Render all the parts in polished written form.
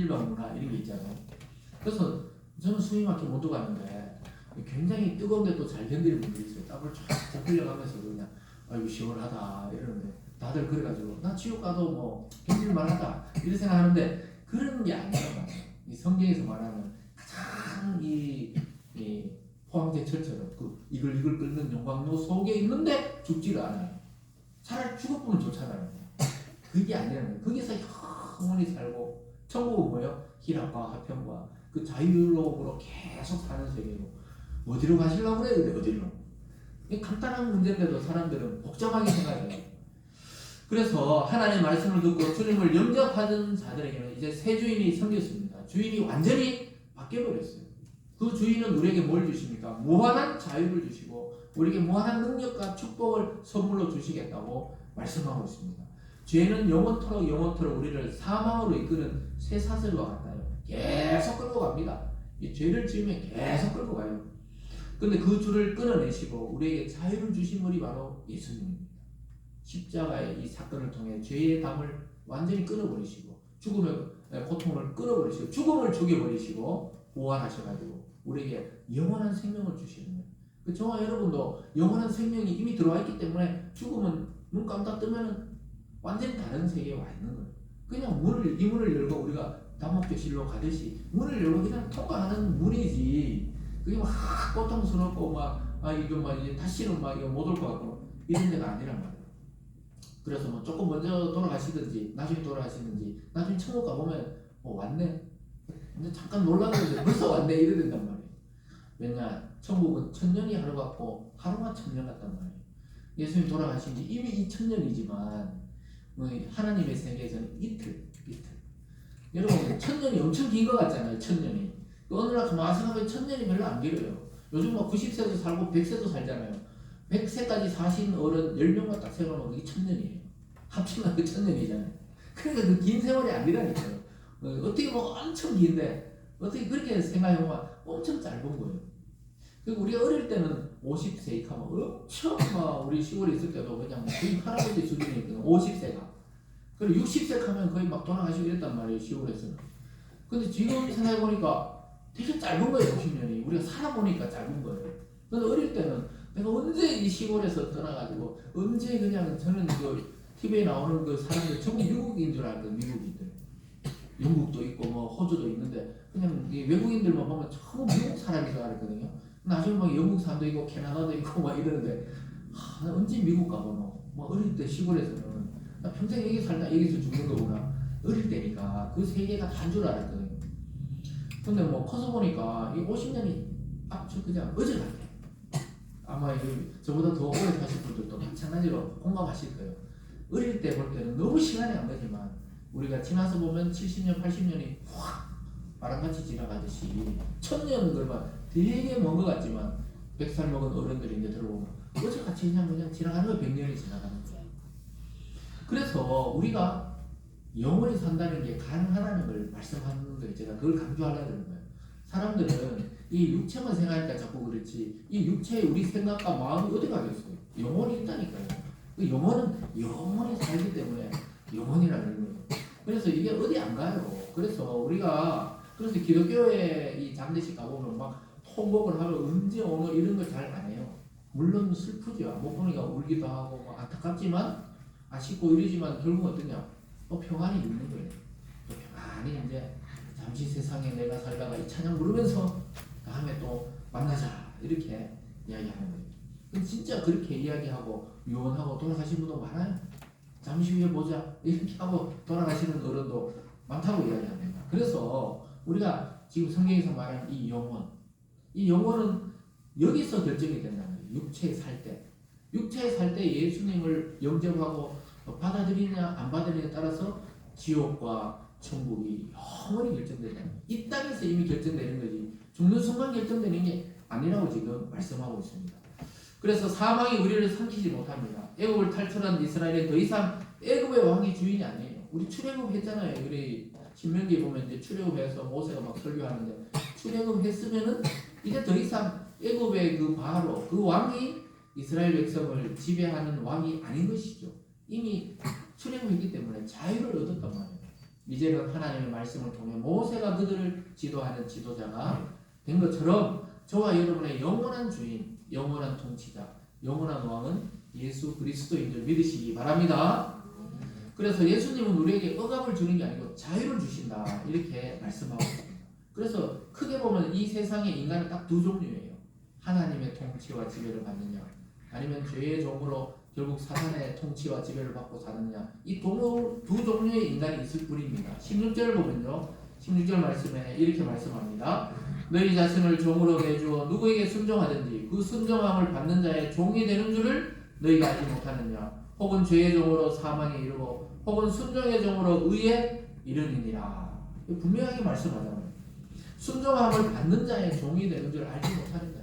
일반 문화 이런 게 있잖아요. 그래서 저는 수미마켓 못 들어갔는데 굉장히 뜨거운데 또 잘 견디는 분들이 있어요. 땀을 쫙 흘려가면서 그냥 아이고 시원하다 이러는데 다들 그래가지고 나 지옥 가도 뭐 견딜만하다 이런 생각하는데 그런 게 아니란 말이에요. 이 성경에서 말하는 가장 이 포항제철처럼 그 이글이글 끓는 용광로 속에 있는데 죽지를 않아요. 차라리 죽어보면 좋잖아요. 그게 아니라는 거예요. 거기서 영원히 살고 천국은 뭐예요? 희락과 화평과 그 자유로움으로 계속 사는 세계고 어디로 가시려고 그래요? 근데 어디로? 간단한 문제인데도 사람들은 복잡하게 생각해요. 그래서 하나님의 말씀을 듣고 주님을 영접하는 자들에게는 이제 새 주인이 생겼습니다. 주인이 완전히 바뀌어버렸어요. 그 주인은 우리에게 뭘 주십니까? 무한한 자유를 주시고 우리에게 무한한 능력과 축복을 선물로 주시겠다고 말씀하고 있습니다. 죄는 영원토록 우리를 사망으로 이끄는 쇠사슬과 같아요. 계속 끌고 갑니다. 이 죄를 지으면 계속 끌고 가요. 근데 그 줄을 끊어내시고 우리에게 자유를 주신 분이 바로 예수님입니다. 십자가의 이 사건을 통해 죄의 담을 완전히 끊어버리시고 죽음의 고통을 끊어버리시고 죽음을 죽여버리시고 부활하셔가지고 우리에게 영원한 생명을 주시는 거예요. 그 저와 여러분도 영원한 생명이 이미 들어와 있기 때문에 죽음은 눈 깜딱 뜨면 완전히 다른 세계에 와 있는 거예요. 그냥 이 문을 열고 우리가 다목적실로 가듯이 문을 열고 그냥 통과하는 문이지 그게 막 고통스럽고 이거 이제 다시는 이거 못 올 것 같고 이런 데가 아니란 말이에요. 그래서 뭐 조금 먼저 돌아가시든지 나중에 돌아가시든지 나중에 천국 가보면 왔네 근데 잠깐 놀랐는데 벌써 왔네 이래 된단 말이에요. 왜냐 천국은 천년이 하루 같고 하루가 천년 같단 말이에요. 예수님 돌아가신 지 이미 2000년이지만 하나님의 세계에서는 이틀 여러분 천년이 엄청 긴 것 같잖아요. 천년이 어느 날 가만히 천년이 별로 안 길어요. 요즘 90세도 살고 100세도 살잖아요. 100세까지 사신 어른 10명만 딱 세워놓으면 그게 천년이에요. 합치면 그 천년이잖아요. 그러니까 그 긴 세월이 아니라니까요. 어떻게 엄청 긴데 어떻게 그렇게 생각해보면 엄청 짧은 거예요. 그리고 우리가 어릴 때는 50세 이하면 엄청 우리 시골에 있을 때도 그냥 거의 할아버지 수준이거든요. 50세가. 그리고 60세 가면 거의 돌아가시고 이랬단 말이에요. 시골에서는. 근데 지금 생각해보니까 되게 짧은 거예요. 50년이. 우리가 살아보니까 짧은 거예요. 근데 어릴 때는 내가 언제 이 시골에서 떠나가지고 언제 그냥 저는 그 TV에 나오는 그 사람들 전부 미국인 줄 알거든. 미국인들. 영국도 있고 호주도 있는데 그냥 이 외국인들만 보면 전부 미국 사람인 줄 알았거든요. 나중에 영국 사람도 있고 캐나다도 있고 이러는데 언제 미국 가보노? 어릴 때 시골에서는 나 평생 여기 살다 여기서 죽는 거구나. 어릴 때니까 그 세계가 단 줄 알았거든요. 근데 커서 보니까 이 50년이 그냥 어제 같아. 아마 저보다 더 오래 사실 분들도 마찬가지로 공감하실 거예요. 어릴 때 볼 때는 너무 시간이 안 가지만 우리가 지나서 보면 70년, 80년이 확 바람같이 지나가듯이 1000년 그러면 되게 먼 것 같지만 100살 먹은 어른들이 이제 들어보면 어제같이 그냥 지나가는 거 100년이 지나가는 거예요. 그래서 우리가 영원히 산다는 게 가능하다는 걸 말씀하는 거예요. 제가 그걸 강조하려는 거예요. 사람들은 이 육체만 생각하니까 자꾸 그렇지 이 육체의 우리 생각과 마음이 어디 가겠어요? 영혼이 있다니까요. 그 영혼은 영원히 살기 때문에 영혼이라는 거예요. 그래서 이게 어디 안 가요. 그래서 기독교의 이 장례식 가보면 통곡을 하고 언제 오노 이런 걸 잘 안 해요. 물론 슬프죠. 못 보니까 울기도 하고 안타깝지만 아쉽고 이러지만 결국 어떠냐? 평안이 있는 거예요. 평안히 이제 잠시 세상에 내가 살다가 이 찬양 부르면서 다음에 또 만나자 이렇게 이야기하는 거예요. 진짜 그렇게 이야기하고 유언하고 돌아가신 분도 많아요. 잠시 후에 보자 이렇게 하고 돌아가시는 어른도 많다고 이야기합니다. 그래서 우리가 지금 성경에서 말하는 이 영혼은 여기서 결정이 된다는 거예요. 육체에 살 때 예수님을 영접하고 받아들이냐 안 받아들이냐에 따라서 지옥과 천국이 영원히 결정된다. 이 땅에서 이미 결정되는 거지 죽는 순간 결정되는 게 아니라고 지금 말씀하고 있습니다. 그래서 사망이 우리를 삼키지 못합니다. 애굽을 탈출한 이스라엘은 더 이상 애굽의 왕이 주인이 아니에요. 우리 출애굽 했잖아요. 우리 신명기에 보면 이제 출애굽해서 모세가 설교하는데 출애굽 했으면은 이제 더 이상 애굽의 그 바로 그 왕이 이스라엘 백성을 지배하는 왕이 아닌 것이죠. 이미 출애굽했기 때문에 자유를 얻었단 말이에요. 이제는 하나님의 말씀을 통해 모세가 그들을 지도하는 지도자가 된 것처럼 저와 여러분의 영원한 주인, 영원한 통치자, 영원한 왕은 예수 그리스도인 줄 믿으시기 바랍니다. 그래서 예수님은 우리에게 억압을 주는 게 아니고 자유를 주신다 이렇게 말씀하고 있습니다. 그래서 크게 보면 이 세상의 인간은 딱 두 종류예요. 하나님의 통치와 지배를 받느냐, 아니면 죄의 종으로 결국 사탄의 통치와 지배를 받고 사느냐, 이 두 종류의 인간이 있을 뿐입니다. 16절 보면요, 16절 말씀에 이렇게 말씀합니다. 너희 자신을 종으로 내주어 누구에게 순종하든지 그 순종함을 받는 자의 종이 되는 줄을 너희가 알지 못하느냐. 혹은 죄의 종으로 사망에 이르고 혹은 순종의 종으로 의에 이르느니라. 분명하게 말씀하잖아요. 순종함을 받는 자의 종이 되는 줄 알지 못하느냐.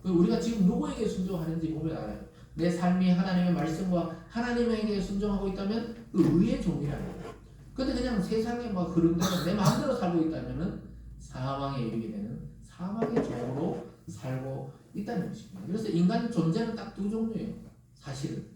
우리가 지금 누구에게 순종하는지 보면 알아요. 내 삶이 하나님의 말씀과 하나님에게 순종하고 있다면 그 의의 종이라는 거예요. 근데 그냥 세상에 막 흐름대로 내 마음대로 살고 있다면은 사망에 이르게 되는 사망의 종으로 살고 있다는 것입니다. 그래서 인간 존재는 딱 두 종류예요. 사실은.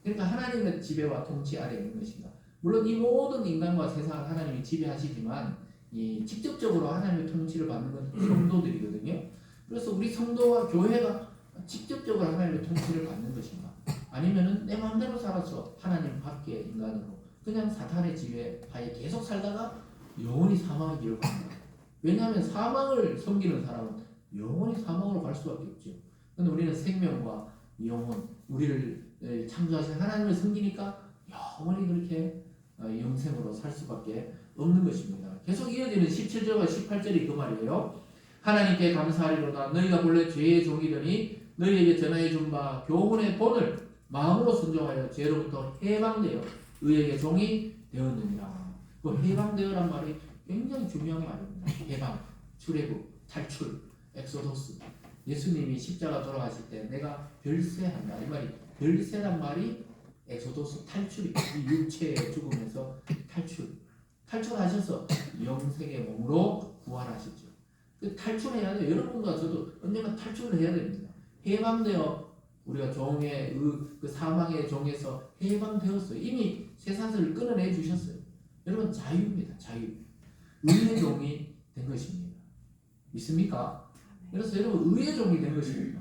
그러니까 하나님의 지배와 통치 아래에 있는 것입니다. 물론 이 모든 인간과 세상을 하나님이 지배하시지만 이 직접적으로 하나님의 통치를 받는 건 성도들이거든요. 그래서 우리 성도와 교회가 직접적으로 하나님의 통치를 받는 것인가? 아니면은 내 마음대로 살아서 하나님 밖의 인간으로 그냥 사탄의 지배하에 계속 살다가 영원히 사망의 길을 갑니다. 왜냐하면 사망을 섬기는 사람은 영원히 사망으로 갈 수밖에 없죠. 그런데 우리는 생명과 영혼, 우리를 창조하신 하나님을 섬기니까 영원히 그렇게 영생으로 살 수밖에 없는 것입니다. 계속 이어지는 17절과 18절이 그 말이에요. 하나님께 감사하리로다. 너희가 본래 죄의 종이더니 너희에게 전하여 준 바 교훈의 본을 마음으로 순종하여 죄로부터 해방되어 의에게 종이 되었느니라. 그 해방되어란 말이 굉장히 중요한 말입니다. 해방, 출애굽, 탈출, 엑소도스. 예수님이 십자가 돌아가실 때 내가 별세한다. 이 말이 별세란 말이 엑소도스 탈출이 이 육체의 죽음에서 탈출하셔서 영생의 몸으로 부활하셨죠. 그 탈출해야 돼요. 여러분과 저도 언젠가 탈출을 해야 됩니다. 해방되어 우리가 종의 그 사망의 종에서 해방되었어요. 이미 쇠사슬을 끊어내 주셨어요. 여러분 자유입니다. 자유. 의의 종이 된 것입니다. 믿습니까? 그래서 여러분 의의 종이 된 것입니다.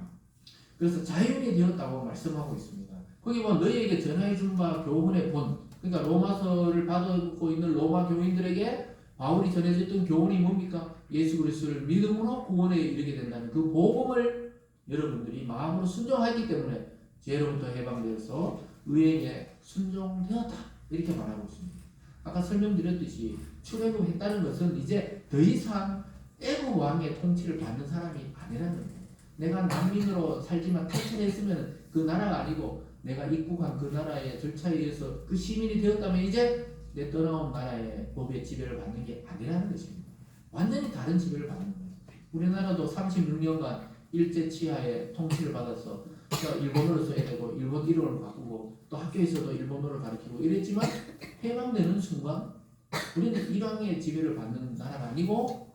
그래서 자유인이 되었다고 말씀하고 있습니다. 거기 보면 너희에게 전하여 준 바 교훈의 본, 그러니까 로마서를 받고 있는 로마 교인들에게 바울이 전해줬던 교훈이 뭡니까? 예수 그리스도를 믿음으로 구원에 이르게 된다는 그 복음을 여러분들이 마음으로 순종하기 때문에 죄로부터 해방되어서 의에게 순종되었다 이렇게 말하고 있습니다. 아까 설명드렸듯이 출애굽했다는 것은 이제 더 이상 애굽 왕의 통치를 받는 사람이 아니라는 거예요. 내가 난민으로 살지만 탈출했으면 그 나라가 아니고 내가 입국한 그 나라의 절차에 의해서 그 시민이 되었다면 이제 내 떠나온 나라의 법의 지배를 받는 게 아니라는 것입니다. 완전히 다른 지배를 받는 거예요. 우리나라도 36년간 일제 치하의 통치를 받아서 일본어를 써야 되고 일본 이름을 바꾸고 또 학교에서도 일본어를 가르치고 이랬지만 해방되는 순간 우리는 일왕의 지배를 받는 나라가 아니고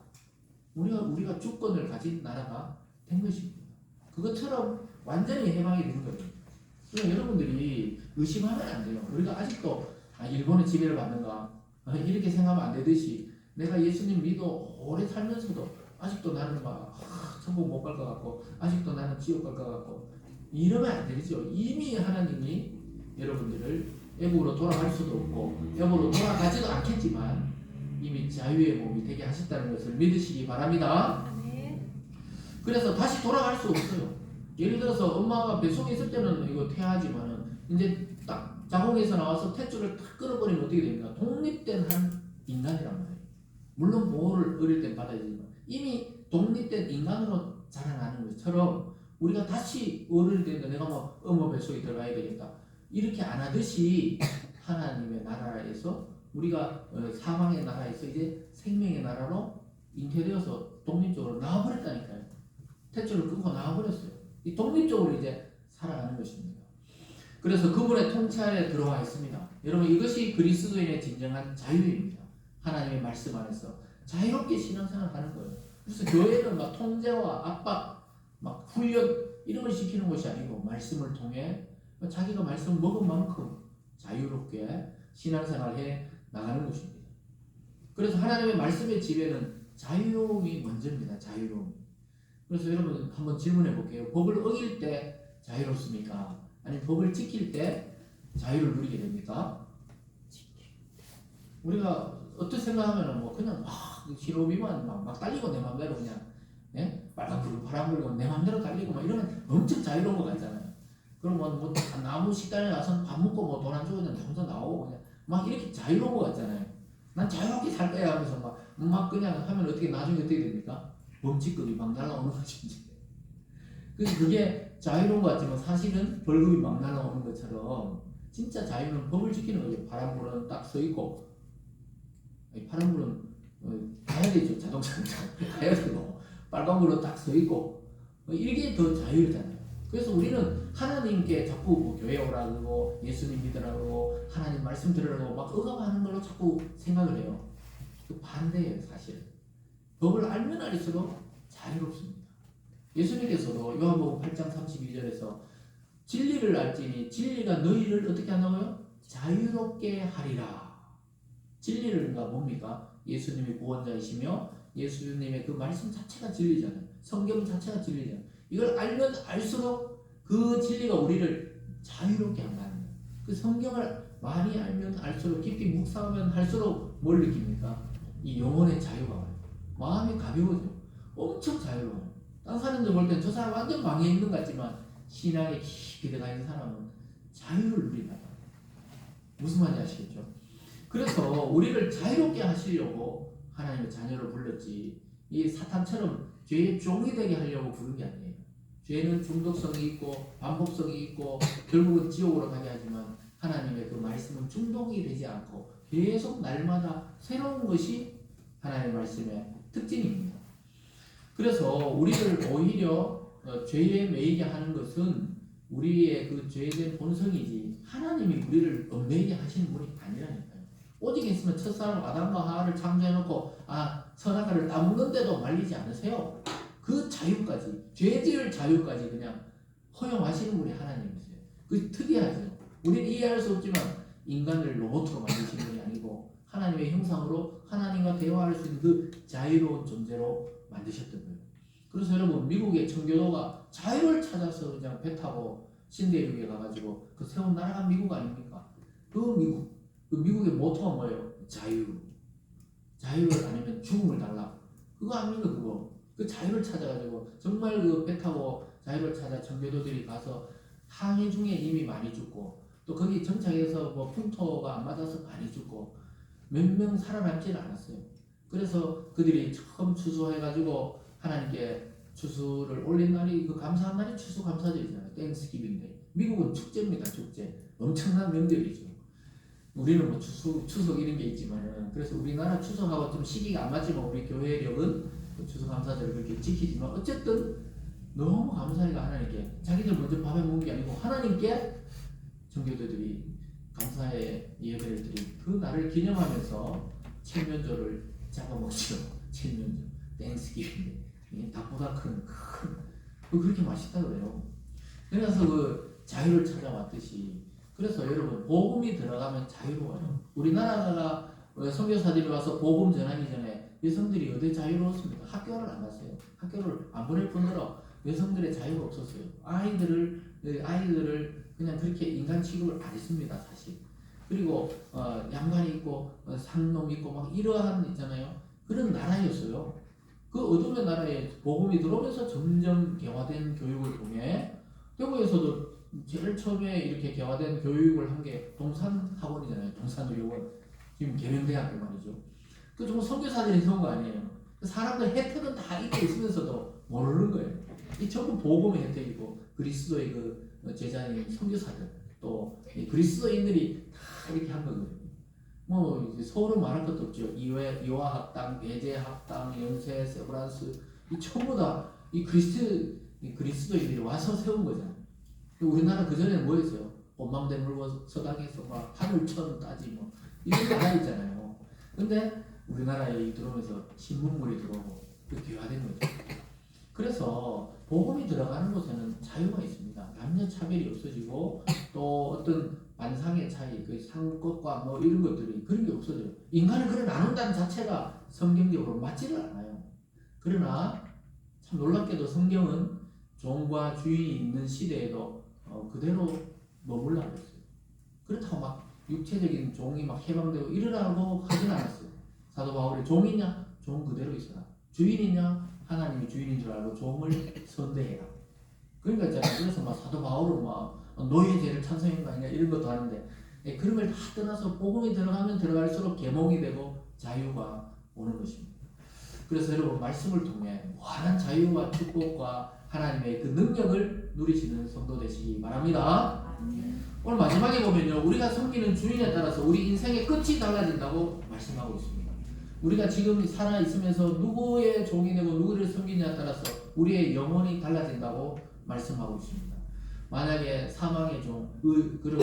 우리가 주권을 가진 나라가 된 것입니다. 그것처럼 완전히 해방이 된 거예요. 그러니까 여러분들이 의심하면 안 돼요. 우리가 아직도 일본의 지배를 받는가 이렇게 생각하면 안 되듯이 내가 예수님 믿어 오래 살면서도 아직도 나는 막 천국 못 갈 것 같고 아직도 나는 지옥 갈 것 같고 이러면 안 되죠. 이미 하나님이 여러분들을 애국으로 돌아갈 수도 없고 애국으로 돌아가지도 않겠지만 이미 자유의 몸이 되게 하셨다는 것을 믿으시기 바랍니다. 그래서 다시 돌아갈 수 없어요. 예를 들어서 엄마가 뱃속에 있을 때는 이거 태아지만은 이제 딱 자궁에서 나와서 탯줄을 탁 끊어버리면 어떻게 됩니까? 독립된 한 인간이란 말이에요. 물론 보호를 어릴 땐 받아야 되지만 이미 독립된 인간으로 자라나는 것처럼 우리가 다시 어른이 되는데 내가 뭐 엄마 뱃속에 들어가야 되겠다 이렇게 안 하듯이 하나님의 나라에서 우리가 사망의 나라에서 이제 생명의 나라로 잉태되어서 독립적으로 나와버렸다니까요. 탯줄을 끊고 나와버렸어요. 이 독립적으로 이제 살아가는 것입니다. 그래서 그분의 통치 아래 들어와 있습니다. 여러분 이것이 그리스도인의 진정한 자유입니다. 하나님의 말씀 안에서 자유롭게 신앙생활 하는 거예요. 그래서 교회는 막 통제와 압박, 막 훈련 이런 걸 시키는 것이 아니고 말씀을 통해 자기가 말씀을 먹은 만큼 자유롭게 신앙생활해 나가는 것입니다. 그래서 하나님의 말씀의 지배는 자유로움이 먼저입니다. 자유로움. 그래서 여러분 한번 질문해 볼게요. 법을 어길 때 자유롭습니까? 아니면 법을 지킬 때 자유를 누리게 됩니까? 우리가 어떻게 생각하면 뭐 그냥 막 신호비만 막 달리고 내 맘대로 그냥 예? 빨간 불고 파란 불고 내 맘대로 달리고 막 이러면 엄청 자유로운 것 같잖아요. 그러면 뭐 나무 식당에 가서 밥 먹고 뭐 돈 안 주고 그냥 혼자 나오고 그냥 막 이렇게 자유로운 것 같잖아요. 난 자유롭게 살 거야 하면서 막 그냥 하면 나중에 어떻게 됩니까? 범칙금이 막 날라오는 거지 이제. 그게 자유로운 것 같지만 사실은 벌금이 막 날라오는 것처럼 진짜 자유는 법을 지키는 거죠. 파란 불은 딱 서 있고 파란 불은 가야 되죠. 자동차는 가야 되고 빨간 불은 딱 서 있고 이게 더 자유잖아요. 그래서 우리는 하나님께 자꾸 뭐 교회 오라고 예수님 믿으라고 하나님 말씀 들으라고 막 억압하는 걸로 자꾸 생각을 해요. 그 반대예요 사실. 법을 알면 알수록 자유롭습니다. 예수님께서도 요한복음 8장 32절에서 진리를 알지니 진리가 너희를 어떻게 한다고요? 자유롭게 하리라. 진리가 뭡니까? 예수님이 구원자이시며 예수님의 그 말씀 자체가 진리잖아요. 성경 자체가 진리잖아요. 이걸 알면 알수록 그 진리가 우리를 자유롭게 한다는 거예요. 그 성경을 많이 알면 알수록 깊이 묵상하면 할수록 뭘 느낍니까? 이 영혼의 자유가 와요. 마음이 가벼워져. 엄청 자유로워요. 다른 사람들 볼 땐 저 사람 완전 망해 있는 것 같지만 신앙에 깊이 들어가 있는 사람은 자유를 누린다. 무슨 말인지 아시겠죠? 그래서 우리를 자유롭게 하시려고 하나님의 자녀를 불렀지 이 사탄처럼 죄의 종이 되게 하려고 부른 게 아니에요. 죄는 중독성이 있고 반복성이 있고 결국은 지옥으로 가게 하지만 하나님의 그 말씀은 중독이 되지 않고 계속 날마다 새로운 것이 하나님의 말씀의 특징입니다. 그래서 우리를 오히려 죄에 매이게 하는 것은 우리의 그 죄된 본성이지 하나님이 우리를 얽매이게 하시는 분이 아니라니까요. 오직 했으면 첫사람 아담과 하와를 창조해놓고 선악과를 따먹는데도 말리지 않으세요. 그 자유까지 죄 지을 자유까지 그냥 허용하시는 분이 하나님이세요. 그 특이하죠. 우리는 이해할 수 없지만 인간을 로봇으로 만드신 분이 아니고 하나님의 형상으로 하나님과 대화할 수 있는 그 자유로운 존재로 만드셨던 거예요. 그래서 여러분 미국의 청교도가 자유를 찾아서 그냥 배 타고 신대륙에 가가지고 그 세운 나라가 미국 아닙니까? 그 미국의 모토가 뭐예요? 자유를 아니면 죽음을 달라. 그거 아닙니까 그거? 그 자유를 찾아가지고 정말 그 배 타고 자유를 찾아 청교도들이 가서 항해 중에 이미 많이 죽고 또 거기 정착해서 뭐 풍토가 안 맞아서 많이 죽고 몇 명 살아남지는 않았어요. 그래서 그들이 처음 추수해가지고 하나님께 추수를 올린 날이 그 감사한 날이 추수 감사절이잖아요. 땡스기빙데이. 미국은 축제입니다. 축제. 엄청난 명절이죠. 우리는 뭐 추석 이런 게 있지만은 그래서 우리나라 추석하고 좀 시기가 안 맞지만 우리 교회력은 추석 감사절을 그렇게 지키지만 어쨌든 너무 감사해가 하나님께 자기들 먼저 밥해 먹는 게 아니고 하나님께 청교도들이 감사의 예배를 드린 그 날을 기념하면서 칠면조를 잡아먹죠. 칠면조, 땡스기빙, 닭보다 큰 그렇게 맛있다 그래요. 그래서 그 자유를 찾아왔듯이 그래서 여러분 복음이 들어가면 자유로워요. 우리나라가 선교사들이 와서 복음 전하기 전에 여성들이 어디 자유로웠습니까? 학교를 안 갔어요. 학교를 안 보낼 뿐더러 여성들의 자유가 없었어요. 아이들을 그냥 그렇게 인간 취급을 안 했습니다, 사실. 그리고 양반이 있고 상놈 있고 막 이러한 있잖아요. 그런 나라였어요. 그 어둠의 나라에 복음이 들어오면서 점점 개화된 교육을 통해 대구에서도 제일 처음에 이렇게 개화된 교육을 한 게 동산학원이잖아요. 동산의료원. 지금 계명대학교 말이죠. 그 정말 선교사들이 세운 거 아니에요. 사람들 혜택은 다 있고 있으면서도 모르는 거예요. 이 전부 복음의 혜택이고 그리스도의 그 제자인 선교사들 또 그리스도인들이 다 이렇게 한 거거든요. 뭐 이제 서울은 말할 것도 없죠. 이화학당, 배제학당, 연세, 세브란스 이 전부 다 이 그리스도인들이 와서 세운 거잖아요. 우리나라 그 전에는 뭐였어요? 원망대 물고 서당에서 막 하늘천 따지 뭐 이런 나라 있잖아요. 근데 우리나라에 들어오면서 신문물이 들어오고 그 귀화된 거죠. 그래서 복음이 들어가는 곳에는 자유가 있습니다. 남녀 차별이 없어지고 또 어떤 만상의 차이, 그 상것과 뭐 이런 것들이 그런 게 없어져요. 인간을 그래 나눈다는 자체가 성경적으로 맞지를 않아요. 그러나 참 놀랍게도 성경은 종과 주인이 있는 시대에도 그대로 머물러 있어요. 그렇다고 막 육체적인 종이 막 해방되고 이러라고 하진 않았어요. 사도 바울이 종이냐? 종 그대로 있어라. 주인이냐? 하나님이 주인인 줄 알고 종을 선대해라. 그러니까 있잖아요. 그래서 막 사도 바울은 막 노예제를 찬성한 거 아니냐 이런 것도 하는데 그런 걸 다 떠나서 복음이 들어가면 들어갈수록 계몽이 되고 자유가 오는 것입니다. 그래서 여러분 말씀을 통해 무한한 자유와 축복과 하나님의 그 능력을 누리시는 성도 되시기 바랍니다. 오늘 마지막에 보면요, 우리가 섬기는 주인에 따라서 우리 인생의 끝이 달라진다고 말씀하고 있습니다. 우리가 지금 살아 있으면서 누구의 종이 되고 누구를 섬기냐에 따라서 우리의 영혼이 달라진다고 말씀하고 있습니다. 만약에 사망의 종, 그리고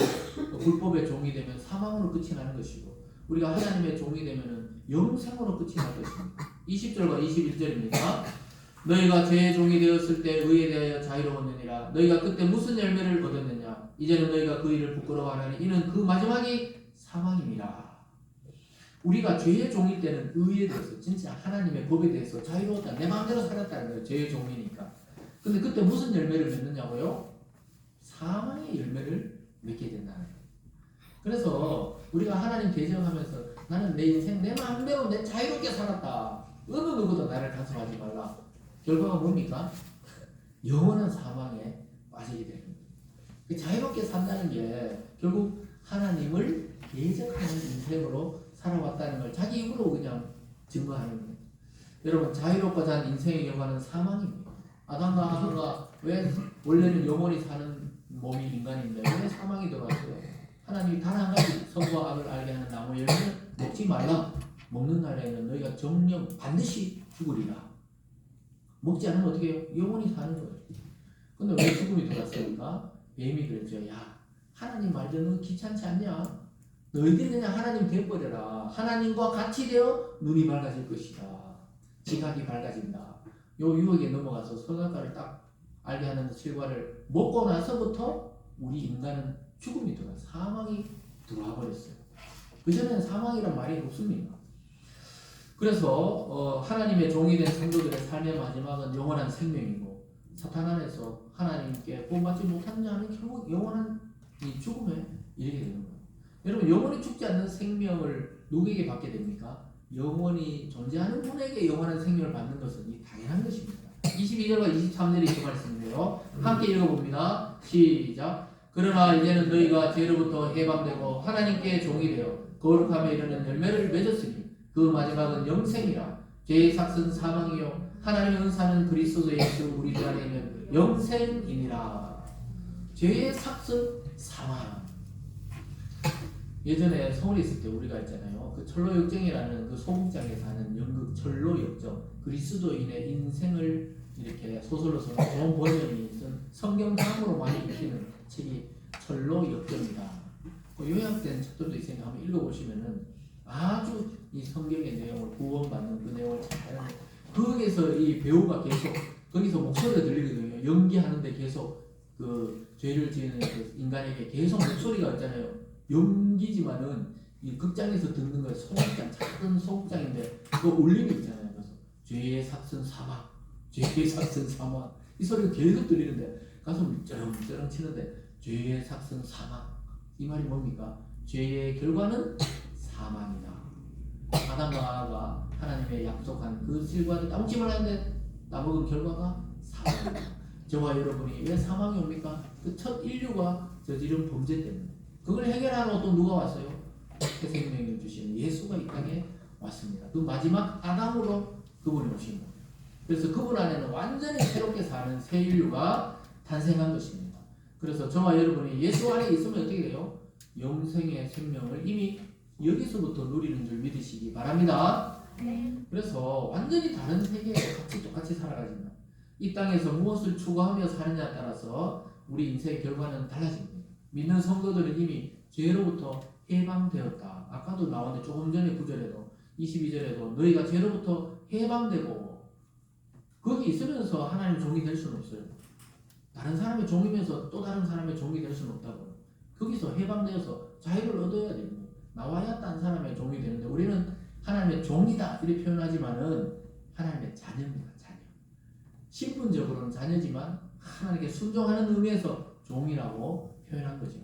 불법의 종이 되면 사망으로 끝이 나는 것이고, 우리가 하나님의 종이 되면 영생으로 끝이 날 것입니다. 20절과 21절입니다. 너희가 죄의 종이 되었을 때 의에 대하여 자유로웠느니라. 너희가 그때 무슨 열매를 얻었느냐? 이제는 너희가 그 일을 부끄러워하나니 이는 그 마지막이 사망입니다. 우리가 죄의 종일 때는 의에 대해서 진짜 하나님의 법에 대해서 자유로웠다. 내 마음대로 살았다는 거예요. 죄의 종이니까. 근데 그때 무슨 열매를 맺느냐고요? 사망의 열매를 맺게 된다는 거예요. 그래서 우리가 하나님 대적하면서 나는 내 인생 내 마음대로 내 자유롭게 살았다. 어느 누구도 나를 간섭하지 말라. 결과가 뭡니까? 영원한 사망에 빠지게 되는 거예요. 자유롭게 산다는 게 결국 하나님을 대적하는 인생으로 살아왔다는 걸 자기 입으로 그냥 증거하는 거예요. 여러분 자유롭고 산 인생의 결과는 사망입니다. 아담과 하와가 왜 원래는 영원히 사는 몸이 인간인데 왜 사망이 들어왔어요? 하나님이 단 한 가지 선과 악을 알게 하는 나무 열매는 먹지 말라. 먹는 날에는 너희가 정령 반드시 죽으리라. 먹지 않으면 어떻게 해요? 영원히 사는 거예요. 근데 왜 죽음이 들어왔습니까? 뱀이 그랬죠. 야, 하나님 말 듣는 거 귀찮지 않냐? 너희들이 그냥 하나님 돼버려라. 하나님과 같이 되어 눈이 밝아질 것이다. 지각이 밝아진다. 요 유혹에 넘어가서 선악과를 딱 알게 하는 실과를 먹고 나서부터 우리 인간은 죽음이 들어와 사망이 들어와 버렸어요. 그전에는 사망이란 말이 없습니다. 그래서 하나님의 종이 된 성도들의 삶의 마지막은 영원한 생명이고 사탄 안에서 하나님께 본받지 못한 자는 결국 영원한 이 죽음에 이르게 되는 거예요. 여러분 영원히 죽지 않는 생명을 누구에게 받게 됩니까? 영원히 존재하는 분에게 영원한 생명을 받는 것은 이 당연한 것입니다. 22절과 23절이 그 말씀인데요. 함께 읽어봅니다. 시작. 그러나 이제는 너희가 죄로부터 해방되고 하나님께 종이 되어 거룩함에 이르는 열매를 맺었으니 그 마지막은 영생이라. 죄의 삭은 사망이요 하나님의 은사는 그리스도 예수 우리들 안에 있는 영생이니라. 죄의 삭은 사망. 예전에 서울에 있을 때 우리가 있잖아요. 그 철로역정이라는 그 소극장에 사는 연극 철로역정, 그리스도인의 인생을 이렇게 소설로 써서 좋은 버전이 쓴 성경 다음으로 많이 읽히는 책이 철로역정이다. 그 요약된 책들도 있으니까 한번 읽어보시면은 아주 이 성경의 내용을 구원받는 그 내용을 잘 거기서 이 배우가 계속 거기서 목소리가 들리거든요. 연기하는데 계속 그 죄를 지은 그 인간에게 계속 목소리가 있잖아요. 연기지만은 이 극장에서 듣는 거 소극장, 작은 소극장인데 그 울림이 있잖아요. 그래서 죄의 삭은 사망, 죄의 삭은 사망 이 소리가 계속 들리는데 가슴이 쩌렁쩌렁 치는데 죄의 삭은 사망 이 말이 뭡니까? 죄의 결과는 사망이다. 아담과 하와가 하나님의 약속한 그 실과를 따먹지 말았는데 따먹은 결과가 사망이다. 저와 여러분이 왜 사망이 옵니까? 그 첫 인류가 저지른 범죄 때문에. 그걸 해결하러 또 누가 왔어요? 새 생명을 주시는 예수가 이 땅에 왔습니다. 그 마지막 아담으로 그분이 오신 거예요. 그래서 그분 안에는 완전히 새롭게 사는 새 인류가 탄생한 것입니다. 그래서 저와 여러분이 예수 안에 있으면 어떻게 돼요? 영생의 생명을 이미 여기서부터 누리는 줄 믿으시기 바랍니다. 그래서 완전히 다른 세계에 똑같이 살아가지만 이 땅에서 무엇을 추구하며 사느냐에 따라서 우리 인생의 결과는 달라집니다. 믿는 성도들은 이미 죄로부터 해방되었다. 아까도 나왔는데 조금 전에 9절에도 22절에도 너희가 죄로부터 해방되고 거기 있으면서 하나님 종이 될 수는 없어요. 다른 사람의 종이면서 또 다른 사람의 종이 될 수는 없다고. 거기서 해방되어서 자유를 얻어야 됩니다. 나와야 딴 사람의 종이 되는데 우리는 하나님의 종이다 이렇게 표현하지만은 하나님의 자녀입니다. 자녀. 신분적으로는 자녀지만 하나님께 순종하는 의미에서 종이라고 표현한 거죠.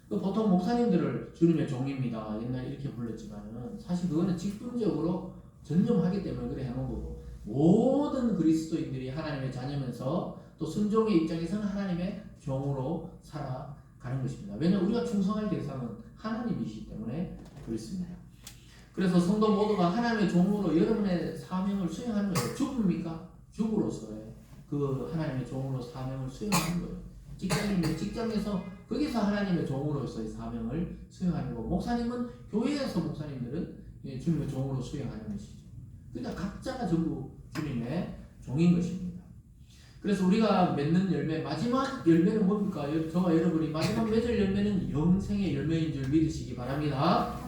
보통 목사님들을 주님의 종입니다. 옛날에 이렇게 불렀지만은 사실 그거는 직분적으로 전념하기 때문에 그래 해놓은 거고 모든 그리스도인들이 하나님의 자녀면서 또 순종의 입장에서는 하나님의 종으로 살아가는 것입니다. 왜냐하면 우리가 충성할 대상은 하나님이시기 때문에 그렇습니다. 그래서 성도 모두가 하나님의 종으로 여러분의 사명을 수행하는 거예요. 주부입니까? 주부로서의 그 하나님의 종으로 사명을 수행하는 거예요. 직장인이 직장에서 거기서 하나님의 종으로서의 사명을 수행하는 거고 목사님은 교회에서 목사님들은 주님의 종으로 수행하는 것이죠. 그러니까 각자가 전부 주님의 종인 것입니다. 그래서 우리가 맺는 열매 마지막 열매는 뭡니까? 저와 여러분이 마지막 맺을 열매는 영생의 열매인 줄 믿으시기 바랍니다.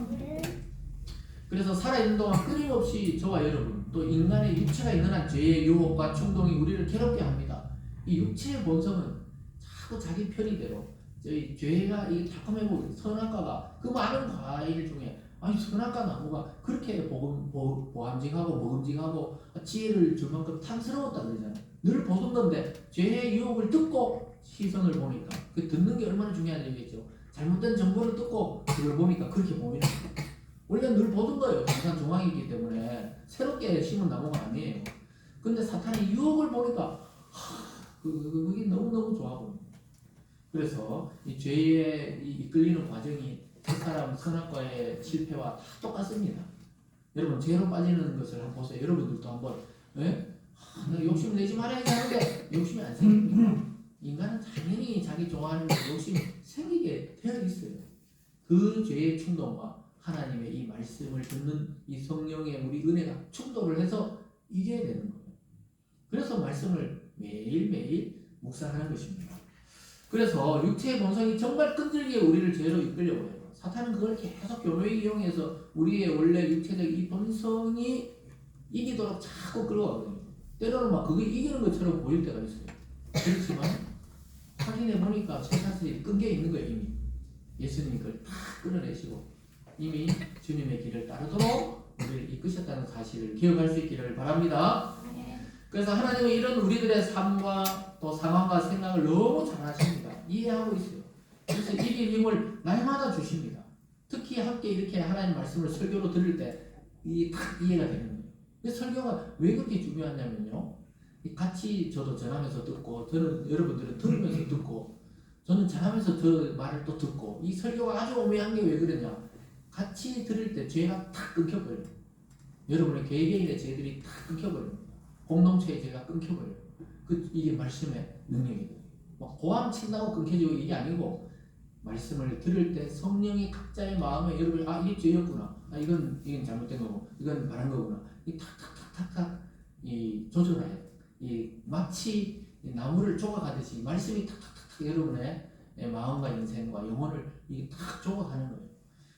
그래서 살아있는 동안 끊임없이 저와 여러분 또 인간의 육체가 있는 한 죄의 유혹과 충동이 우리를 괴롭게 합니다. 이 육체의 본성은 자꾸 자기 편의대로 저희 죄가 이 달콤해보고 선악과가 그 많은 과일 중에 아니 선악과 나무가 그렇게 보암직하고 먹음직하고 지혜를 줄 만큼 탐스러웠다 그러잖아요. 늘 보던 건데 죄의 유혹을 듣고 시선을 보니까 그 듣는 게 얼마나 중요한지 알겠죠. 잘못된 정보를 듣고 그걸 보니까 그렇게 보이는 거예요. 원래 늘 보던 거예요. 항상 중앙이기 때문에 새롭게 심은 나무가 아니에요. 근데 사탄이 유혹을 보니까 그게 너무너무 좋아 보입니다. 그래서 이 죄에 이끌리는 과정이 햇사람 선악과의 실패와 똑같습니다. 여러분 죄로 빠지는 것을 한번 보세요. 여러분들도 한번 욕심 내지 말아야지 하는데 욕심이 안 생깁니다. 인간은 당연히 자기 좋아하는 욕심이 생기게 되어 있어요. 그 죄의 충동과 하나님의 이 말씀을 듣는 이 성령의 우리 은혜가 충돌을 해서 이겨야 되는 거예요. 그래서 말씀을 매일매일 묵상하는 것입니다. 그래서 육체의 본성이 정말 끈질기게 우리를 죄로 이끌려고 해요. 사탄은 그걸 계속 교묘히 이용해서 우리의 원래 육체적 이 본성이 이기도록 자꾸 끌어가거든요. 때로는 막 그게 이기는 것처럼 보일 때가 있어요. 그렇지만 확인해 보니까 쇠사슬이 끊겨 있는 거예요. 이미 예수님이 그걸 다 끌어내시고 이미 주님의 길을 따르도록 우리를 이끄셨다는 사실을 기억할 수 있기를 바랍니다. 그래서 하나님은 이런 우리들의 삶과 또 상황과 생각을 너무 잘 아십니다. 이해하고 있어요. 그래서 이길 힘을 날마다 주십니다. 특히 함께 이렇게 하나님 말씀을 설교로 들을 때 이 딱 이해가 되는 거예요. 이 설교가 왜 그렇게 중요하냐면요. 같이 저도 전하면서 듣고 저는 여러분들은 들으면서 듣고 저는 전하면서 저 말을 또 듣고 이 설교가 아주 오묘한 게 왜 그러냐. 같이 들을 때 죄가 탁 끊겨버려요. 여러분의 개개인의 죄들이 탁 끊겨버려요. 공동체의 죄가 끊겨버려요. 이게 말씀의 능력이에요. 막 고함 친다고 끊겨지고 이게 아니고 말씀을 들을 때 성령이 각자의 마음에 여러분 이게 죄였구나. 이건 잘못된 거고 이건 바른 거구나. 이 탁탁탁탁탁 이 조절해요. 이 마치 나무를 조각하듯이 말씀이 탁탁탁탁 여러분의 마음과 인생과 영혼을 이게 탁 조각하는 거예요.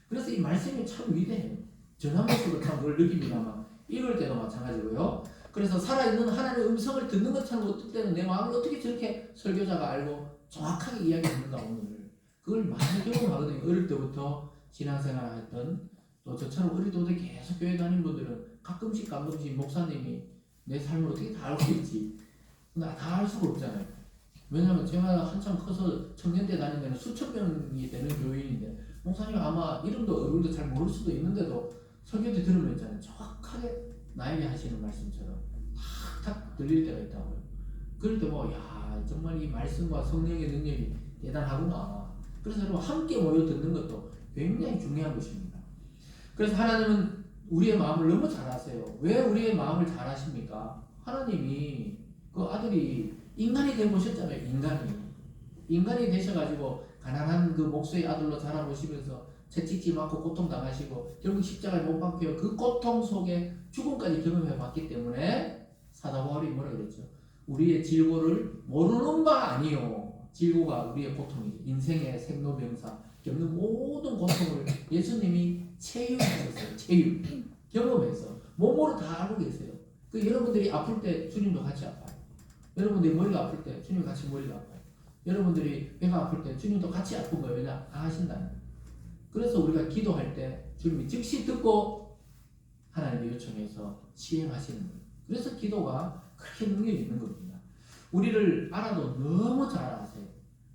그래서 이 말씀이 참 위대해요. 전하면서도 참 그걸 느낍니다만 읽을 때도 마찬가지고요. 그래서 살아있는 하나님의 음성을 듣는 것처럼 어떨 때는 내 마음을 어떻게 저렇게 설교자가 알고 정확하게 이야기하는가 오늘 그걸 많이 경험하거든요. 어릴 때부터 신앙생활을 했던 또 저처럼 어릴 때부터 계속 교회 다닌 분들은 가끔씩 목사님이 내 삶을 어떻게 다 알고 있지 나 다 알 수가 없잖아요. 왜냐하면 제가 한참 커서 청년대 다니는 데는 수천 명이 되는 교인인데 목사님 아마 이름도 얼굴도 잘 모를 수도 있는데도 설교 때 들으면 있잖아요. 정확하게 나에게 하시는 말씀처럼 탁탁 들릴 때가 있다고요. 그럴 때 정말 이 말씀과 성령의 능력이 대단하구나. 그래서 여러분 함께 모여 듣는 것도 굉장히 중요한 것입니다. 그래서 하나님은 우리의 마음을 너무 잘 아세요. 왜 우리의 마음을 잘 아십니까? 하나님이 그 아들이 인간이 된 것이었잖아요. 인간이 되셔가지고 가난한 그 목수의 아들로 자라보시면서 채찍질 맞고 고통당하시고 결국 십자가에 못 박혀 그 고통 속에 죽음까지 경험해 봤기 때문에 사도 바울이 뭐라 그랬죠? 우리의 질고를 모르는 바 아니요. 질고가 우리의 고통이죠. 인생의 생로병사 겪는 모든 고통을 예수님이 체유하셨어요. 경험해서 몸으로 다 알고 계세요. 여러분들이 아플 때 주님도 같이 아파요. 여러분들이 머리가 아플 때 주님 같이 머리가 아파요. 여러분들이 배가 아플 때 주님도 같이 아픈 거예요. 왜냐? 안 하신다는 거예요. 그래서 우리가 기도할 때 주님이 즉시 듣고 하나님의 요청해서 시행하시는 거예요. 그래서 기도가 그렇게 능력이 있는 겁니다. 우리를 알아도 너무 잘 아세요.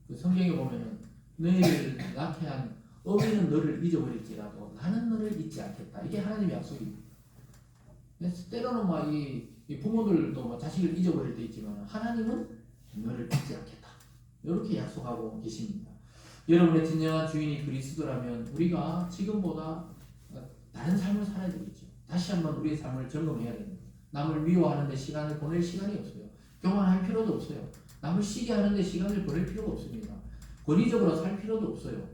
그 성경에 보면은 너희를 낳게 한 어미는 너를 잊어버릴지라도 나는 너를 잊지 않겠다. 이게 하나님의 약속입니다. 그래서 때로는 이 부모들도 자식을 잊어버릴 때 있지만 하나님은 너를 잊지 않겠다. 이렇게 약속하고 계십니다. 여러분의 진정한 주인이 그리스도라면 우리가 지금보다 다른 삶을 살아야 되겠죠. 다시 한번 우리의 삶을 점검해야 됩니다. 남을 미워하는 데 시간을 보낼 시간이 없어요. 교만할 필요도 없어요. 남을 시기 하는 데 시간을 보낼 필요가 없습니다. 권위적으로 살 필요도 없어요.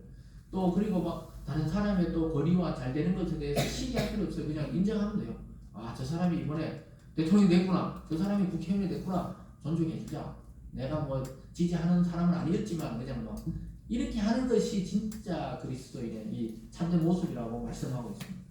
또 그리고 다른 사람의 또 권위와 잘 되는 것에 대해서 시기할 필요 없어요. 그냥 인정하면 돼요. 아, 저 사람이 이번에 대통령이 됐구나. 저 사람이 국회의원이 됐구나. 존중해주자. 내가 지지하는 사람은 아니었지만 그냥 이렇게 하는 것이 진짜 그리스도인의 이 참된 모습이라고 말씀하고 있습니다.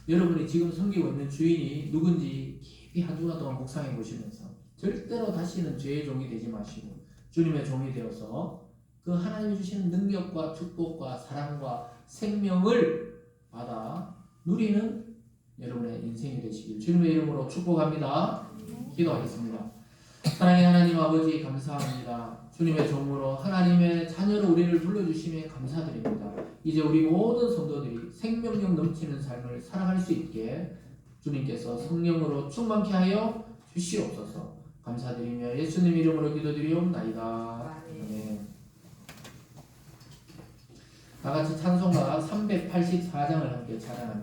여러분이 지금 섬기고 있는 주인이 누군지 깊이 한 주간 동안 묵상해 보시면서 절대로 다시는 죄의 종이 되지 마시고 주님의 종이 되어서 그 하나님이 주시는 능력과 축복과 사랑과 생명을 받아 누리는 여러분의 인생이 되시길 주님의 이름으로 축복합니다. 기도하겠습니다. 사랑의 하나님 아버지 감사합니다. 주님의 종으로 하나님의 자녀로 우리를 불러주심에 감사드립니다. 이제 우리 모든 성도들이 생명력 넘치는 삶을 살아갈 수 있게 주님께서 성령으로 충만케 하여 주시옵소서. 감사드리며 예수님 이름으로 기도드리옵나이다. 네. 다같이 찬송가 384장을 함께 찬양합니다.